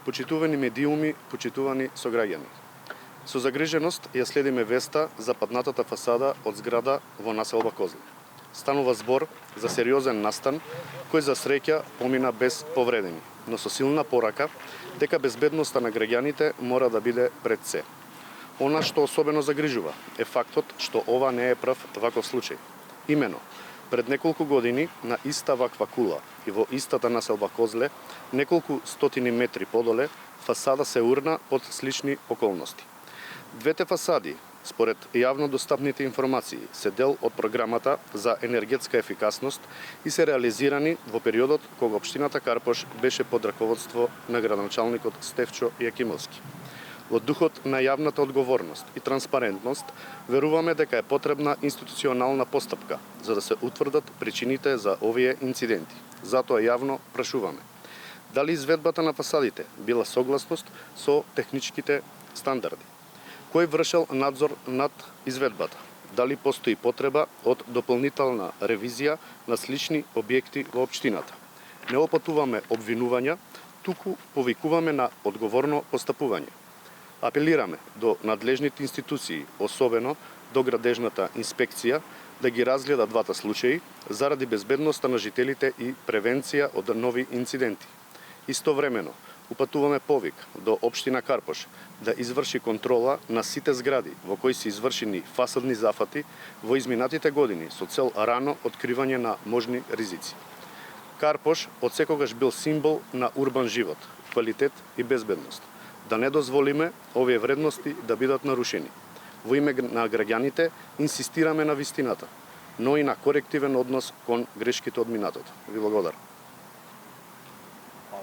Почитувани медиуми, почитувани сограѓани. Со загриженост ја следиме веста за паднатата фасада од зграда во населба Козле. Станува збор за сериозен настан кој за среќа помина без повредени, но со силна порака дека безбедноста на граѓаните мора да биде пред се. Она што особено загрижува е фактот што ова не е прв ваков случај. Имено, пред неколку години на иста ваква кула и во истата населба Козле, неколку стотини метри подоле, фасада се урна под слични околности. Двете фасади, според јавно достапните информации, се дел од програмата за енергетска ефикасност и се реализирани во периодот кога општината Карпош беше под раководство на градоначалникот Стефчо Јакимовски. Во духот на јавната одговорност и транспарентност, веруваме дека е потребна институционална постапка за да се утврдат причините за овие инциденти. Затоа јавно прашуваме: дали изведбата на фасадите била согласност со техничките стандарди? Кој вршел надзор над изведбата? Дали постои потреба од дополнителна ревизија на слични објекти во општината? Не опатуваме обвинувања, туку повикуваме на одговорно постапување. Апелираме до надлежните институции, особено до градежната инспекција, да ги разгледа двата случаи заради безбедноста на жителите и превенција од нови инциденти. Истовремено, упатуваме повик до општина Карпош да изврши контрола на сите згради во кои се извршени фасадни зафати во изминатите години со цел рано откривање на можни ризици. Карпош одсекогаш бил символ на урбан живот, квалитет и безбедност. Да не дозволиме овие вредности да бидат нарушени. Во име на граѓаните инсистираме на вистината, но и на корективен однос кон грешките од минатото. Ви благодарам.